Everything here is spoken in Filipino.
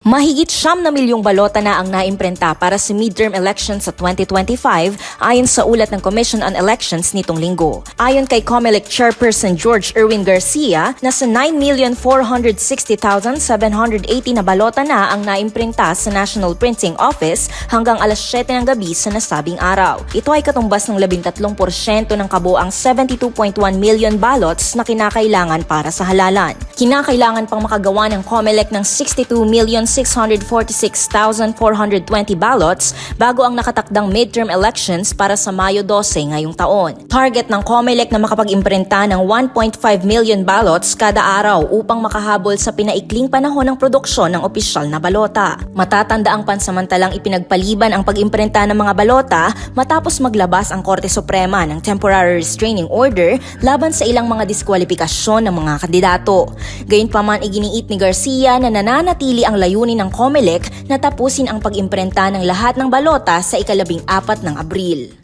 Mahigit 9 milyong balota na ang naimprenta para sa midterm elections sa 2025 ayon sa ulat ng Commission on Elections nitong linggo. Ayon kay COMELEC Chairperson George Erwin Garcia, nasa 9,460,780 na balota na ang naimprenta sa National Printing Office hanggang alas 7 ng gabi sa nasabing araw. Ito ay katumbas ng 13% ng kabuang 72.1 million ballots na kinakailangan para sa halalan. Kinakailangan pang makagawa ng COMELEC ng 62,646,420 ballots bago ang nakatakdang midterm elections para sa Mayo 12 ngayong taon. Target ng COMELEC na makapag-imprenta ng 1.5 million ballots kada araw upang makahabol sa pinaikling panahon ng produksyon ng opisyal na balota. Matatanda ang pansamantalang ipinagpaliban ang pag-imprenta ng mga balota matapos maglabas ang Korte Suprema ng temporary restraining order laban sa ilang mga diskwalipikasyon ng mga kandidato. Gayunpaman, iginiit ni Garcia na nananatili ang layunin ng COMELEC na tapusin ang pag-imprenta ng lahat ng balota sa ika-14 ng Abril.